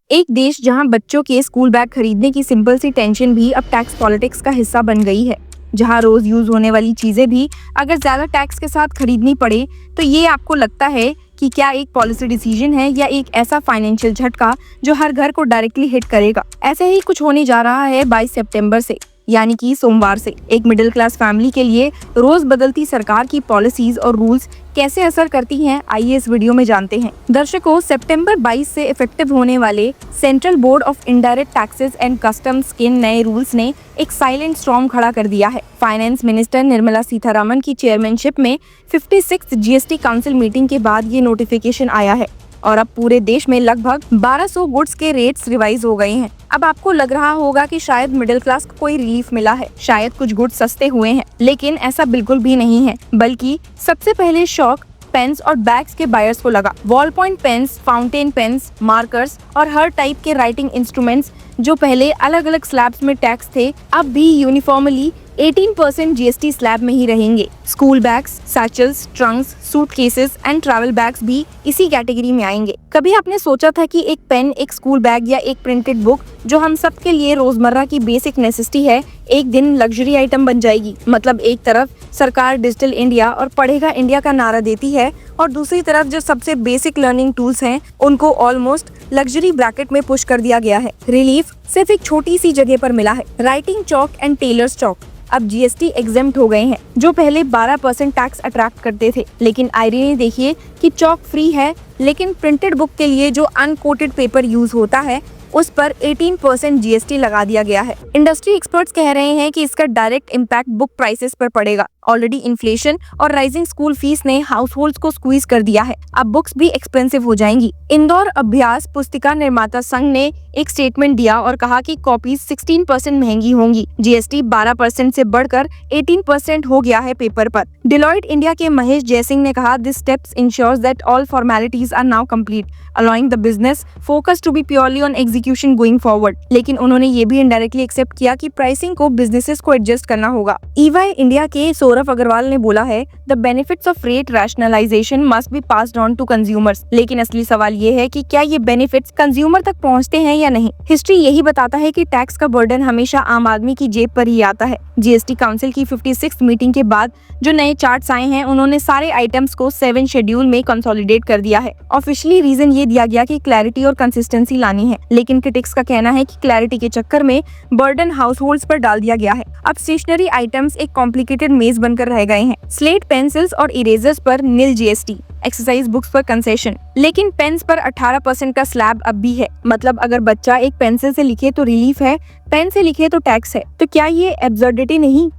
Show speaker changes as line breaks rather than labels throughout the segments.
एक देश जहां बच्चों के स्कूल बैग खरीदने की सिंपल सी टेंशन भी अब टैक्स पॉलिटिक्स का हिस्सा बन गई है, जहां रोज यूज होने वाली चीजें भी अगर ज्यादा टैक्स के साथ खरीदनी पड़े तो ये आपको लगता है कि क्या एक पॉलिसी डिसीजन है या एक ऐसा फाइनेंशियल झटका जो हर घर को डायरेक्टली हिट करेगा। ऐसे ही कुछ होने जा रहा है 22 सितंबर से, यानी कि सोमवार से। एक मिडिल क्लास फैमिली के लिए रोज बदलती सरकार की पॉलिसीज और रूल्स कैसे असर करती हैं, आइए इस वीडियो में जानते हैं। दर्शकों, सितंबर 22 से इफेक्टिव होने वाले central board of indirect taxes and customs के नए रूल्स ने एक साइलेंट स्टॉर्म खड़ा कर दिया है। फाइनेंस मिनिस्टर निर्मला सीतारमण की चेयरमैनशिप में 56 जीएसटी काउंसिल मीटिंग के बाद ये नोटिफिकेशन आया है और अब पूरे देश में लगभग 1200 गुड्स के रेट्स रिवाइज हो गए हैं। अब आपको लग रहा होगा कि शायद मिडिल क्लास को कोई रिलीफ मिला है, शायद कुछ गुड्स सस्ते हुए हैं, लेकिन ऐसा बिल्कुल भी नहीं है। बल्कि सबसे पहले शॉक पेन्स और बैग्स के बायर्स को लगा। Ball point pens, fountain pens, markers और हर टाइप के राइटिंग इंस्ट्रूमेंट्स जो पहले अलग अलग स्लैब्स में टैक्स थे, अब भी यूनिफॉर्मली 18% जीएसटी स्लैब में ही रहेंगे। School bags, satchels, trunks, suitcases and travel bags भी इसी कैटेगरी में आएंगे। कभी आपने सोचा था कि एक पेन, एक स्कूल बैग या एक प्रिंटेड बुक जो हम सब के लिए रोजमर्रा की बेसिक नेसेसिटी है, एक दिन लग्जरी आइटम बन जाएगी? मतलब एक तरफ सरकार डिजिटल इंडिया और पढ़ेगा इंडिया का नारा देती है और दूसरी तरफ जो सबसे बेसिक लर्निंग टूल्स हैं उनको ऑलमोस्ट लग्जरी ब्रैकेट में पुश कर दिया गया है। रिलीफ सिर्फ एक छोटी सी जगह पर मिला है। Writing chalk and tailors chalk अब जीएसटी एग्जेम्प्ट हो गए हैं, जो पहले 12% टैक्स अट्रैक्ट करते थे। लेकिन आयरनी देखिए कि चॉक फ्री है, लेकिन प्रिंटेड बुक के लिए जो अनकोटेड पेपर यूज होता है उस पर 18% जीएसटी लगा दिया गया है। इंडस्ट्री एक्सपर्ट्स कह रहे हैं कि इसका डायरेक्ट इम्पैक्ट बुक प्राइसेस पर पड़ेगा। ऑलरेडी इन्फ्लेशन और राइजिंग स्कूल फीस ने हाउसहोल्ड्स को स्क्वीज कर दिया है, अब बुक्स भी एक्सपेंसिव हो जाएंगी। इंदौर अभ्यास पुस्तिका निर्माता संघ ने एक स्टेटमेंट दिया और कहा कि कॉपीज 16% महंगी होंगी। जीएसटी 12% से बढ़कर 18% हो गया है पेपर पर। डिलॉयट इंडिया के महेश जयसिंह ने कहा, this steps ensures that all formalities are now complete, allowing the business focus to be purely on execution going forward. लेकिन उन्होंने ये भी इनडायरेक्टली एक्सेप्ट किया कि प्राइसिंग को बिजनेसेस को एडजस्ट करना होगा। ईवाई इंडिया के सौरभ अग्रवाल ने बोला है, the benefits of rate rationalisation must be passed on to consumers. लेकिन असली सवाल ये है कि क्या ये बेनिफिट्स कंज्यूमर तक पहुंचते हैं या नहीं। हिस्ट्री यही बताता है कि टैक्स का बर्डन हमेशा आम आदमी की जेब पर ही आता है। जीएसटी काउंसिल की 56 मीटिंग के बाद जो नए चार्ट्स आए हैं, उन्होंने सारे आइटम्स को 7 शेड्यूल में कंसोलिडेट कर दिया है। ऑफिशियली रीजन ये दिया गया कि क्लैरिटी और कंसिस्टेंसी लानी है, लेकिन क्रिटिक्स का कहना है कि क्लैरिटी के चक्कर में बर्डन हाउसहोल्ड्स पर डाल दिया गया है। अब स्टेशनरी आइटम्स एक कॉम्प्लिकेटेड मेज बनकर रह गए हैं। स्लेट, पेंसिल्स और इरेजर्स पर नील जीएसटी, एक्सरसाइज बुक्स पर कंसेशन, लेकिन पेन्स पर 18% का स्लैब अब भी है। मतलब अगर बच्चा एक पेंसिल से लिखे तो रिलीफ है, पेन से लिखे तो टैक्स है। तो क्या ये एब्सर्डिटी नहीं?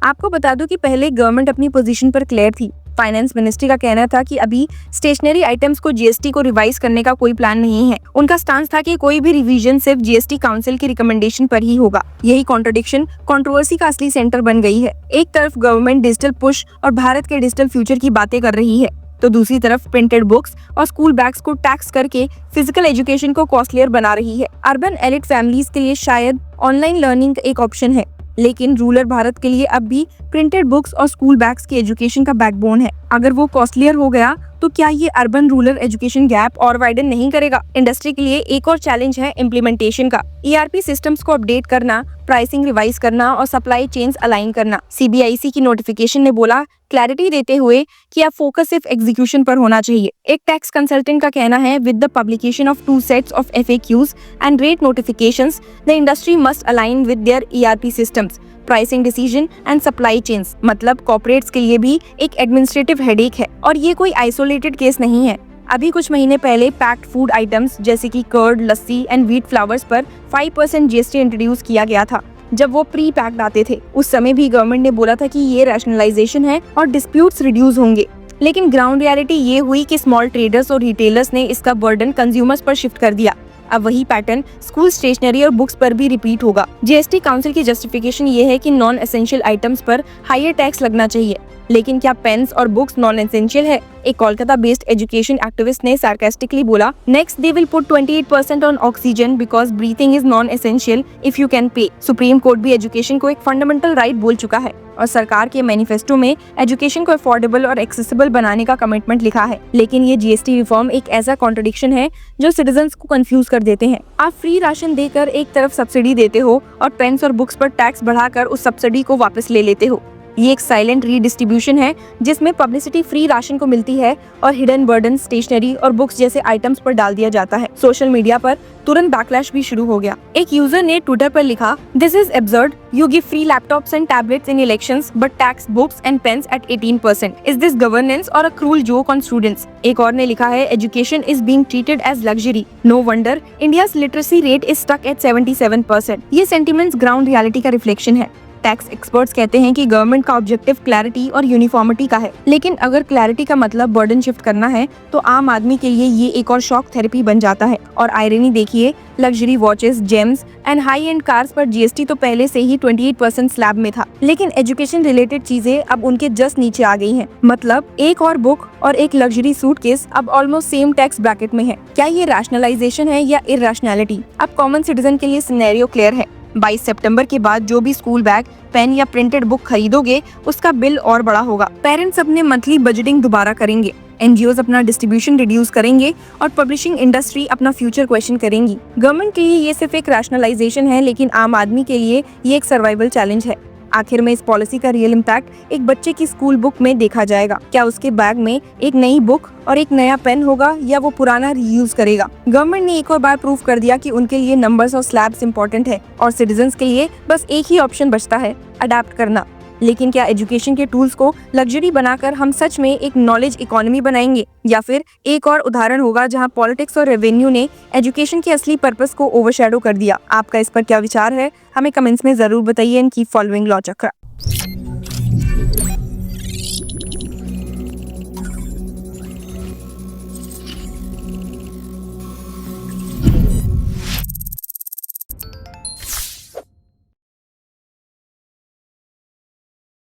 आपको बता दूं कि पहले गवर्नमेंट अपनी पोजीशन पर क्लियर थी। फाइनेंस मिनिस्ट्री का कहना था कि अभी स्टेशनरी आइटम्स को जीएसटी को रिवाइज करने का कोई प्लान नहीं है। उनका स्टांस था कि कोई भी रिवीजन सिर्फ जीएसटी काउंसिल की रिकमेंडेशन पर ही होगा। यही कॉन्ट्रडिक्शन कंट्रोवर्सी का असली सेंटर बन गई है। एक तरफ गवर्नमेंट डिजिटल पुश और भारत के डिजिटल फ्यूचर की बातें कर रही है, तो दूसरी तरफ प्रिंटेड बुक्स और स्कूल बैग्स को टैक्स करके फिजिकल एजुकेशन को कॉस्टलियर बना रही है। अर्बन एलिट फैमिलीज के लिए शायद ऑनलाइन लर्निंग एक ऑप्शन है, लेकिन रूरल भारत के लिए अब भी प्रिंटेड बुक्स और स्कूल बैग्स की एजुकेशन का बैकबोन है। अगर वो कॉस्टलियर हो गया तो क्या ये अर्बन रूरल एजुकेशन गैप और वाइडन नहीं करेगा? इंडस्ट्री के लिए एक और चैलेंज है इम्प्लीमेंटेशन का। ईआरपी सिस्टम्स को अपडेट करना, प्राइसिंग रिवाइज करना और सप्लाई चेन्स अलाइन करना। सीबीआईसी की नोटिफिकेशन ने बोला, क्लैरिटी देते हुए कि अब फोकस सिर्फ एग्जीक्यूशन पर होना चाहिए। एक टैक्स कंसल्टेंट का कहना है, with the publication of 2 sets of FAQs and rate notifications, the industry must align with their ERP systems, pricing decision and supply chains. मतलब कॉर्पोरेट्स के लिए भी एक एडमिनिस्ट्रेटिव हेडेक है और ये कोई आइसोलेटेड केस नहीं है। अभी कुछ महीने पहले पैक्ड फूड आइटम्स जैसे कि curd, lassi and wheat flours पर 5% जीएसटी इंट्रोड्यूस किया गया था। जब वो प्री पैक्ड आते थे, उस समय भी गवर्नमेंट ने बोला था कि ये रैशनलाइजेशन है और डिस्प्यूट्स रिड्यूस होंगे। लेकिन ग्राउंड रियलिटी ये हुई कि स्मॉल ट्रेडर्स और रिटेलर्स ने इसका बर्डन कंज्यूमर्स पर शिफ्ट कर दिया। अब वही पैटर्न स्कूल स्टेशनरी और बुक्स पर भी रिपीट होगा। जीएसटी काउंसिल की जस्टिफिकेशन ये है कि नॉन एसेंशियल आइटम्स पर हायर टैक्स लगना चाहिए, लेकिन क्या पेन्स और बुक्स नॉन एसेंशियल है? एक कोलकाता बेस्ड एजुकेशन एक्टिविस्ट ने सार्कास्टिकली बोला, next they will put 28% on oxygen because breathing is non essential if you can pay. Supreme court भी एजुकेशन को एक फंडामेंटल राइट बोल चुका है और सरकार के मैनिफेस्टो में एजुकेशन को अफोर्डेबल और एक्सेसिबल बनाने का कमिटमेंट लिखा है। लेकिन ये जीएसटी रिफॉर्म एक ऐसा कॉन्ट्रडिक्शन है जो सिटीजंस को कंफ्यूज कर देते हैं। आप फ्री राशन देकर एक तरफ सब्सिडी देते हो और पेन्स और बुक्स पर टैक्स बढ़ाकर उस सब्सिडी को वापस ले लेते हो। ये एक साइलेंट रीडिस्ट्रीब्यूशन है जिसमें पब्लिसिटी फ्री राशन को मिलती है और हिडन बर्डन स्टेशनरी और बुक्स जैसे आइटम्स पर डाल दिया जाता है। सोशल मीडिया पर तुरंत बैकलैश भी शुरू हो गया। एक यूजर ने ट्विटर पर लिखा, this is absurd, you give free laptops and tablets in elections but tax books and pens at 18%. Is this governance or a cruel joke on students? एक और ने लिखा है, education is being treated as luxury, no wonder India's literacy rate is stuck at 77%. ये sentiments ground reality का reflection है। Tax experts कहते हैं कि गवर्नमेंट का ऑब्जेक्टिव क्लैरिटी और यूनिफॉर्मिटी का है, लेकिन अगर क्लैरिटी का मतलब बर्डन शिफ्ट करना है तो आम आदमी के लिए ये एक और शॉक थेरेपी बन जाता है। और आयरनी देखिए, luxury watches, James and high and cars पर जीएसटी तो पहले से ही 28% स्लैब में था, लेकिन एजुकेशन रिलेटेड चीजें अब उनके जस्ट नीचे आ गई हैं। मतलब एक और बुक और एक लग्जरी सूटकेस अब ऑलमोस्ट सेम टैक्स ब्रैकेट में है। क्या ये रैशनलाइजेशन है या इरैशनैलिटी? अब कॉमन सिटीजन के लिए सिनेरियो क्लियर है। 22 सितंबर के बाद जो भी स्कूल बैग, पेन या प्रिंटेड बुक खरीदोगे उसका बिल और बड़ा होगा। पेरेंट्स अपने मंथली बजटिंग दोबारा करेंगे, एनजीओज अपना डिस्ट्रीब्यूशन रिड्यूस करेंगे और पब्लिशिंग इंडस्ट्री अपना फ्यूचर क्वेश्चन करेंगी। गवर्नमेंट के लिए ये सिर्फ एक रैशनलाइजेशन है, लेकिन आम आदमी के लिए ये एक सर्वाइवल चैलेंज है। आखिर में इस पॉलिसी का रियल इम्पैक्ट एक बच्चे की स्कूल बुक में देखा जाएगा। क्या उसके बैग में एक नई बुक और एक नया पेन होगा या वो पुराना रीयूज करेगा? गवर्नमेंट ने एक और बार प्रूव कर दिया कि उनके लिए नंबर्स और स्लैब्स इंपॉर्टेंट है और सिटीजंस के लिए बस एक ही ऑप्शन बचता है, अडेप्ट करना। लेकिन क्या एजुकेशन के टूल्स को लग्जरी बनाकर हम सच में एक नॉलेज इकोनॉमी बनाएंगे, या फिर एक और उदाहरण होगा जहां पॉलिटिक्स और रेवेन्यू ने एजुकेशन के असली पर्पस को ओवरशैडो कर दिया? आपका इस पर क्या विचार है? हमें कमेंट्स में जरूर बताइए एंड कीप फॉलोइंग लॉ चक्र।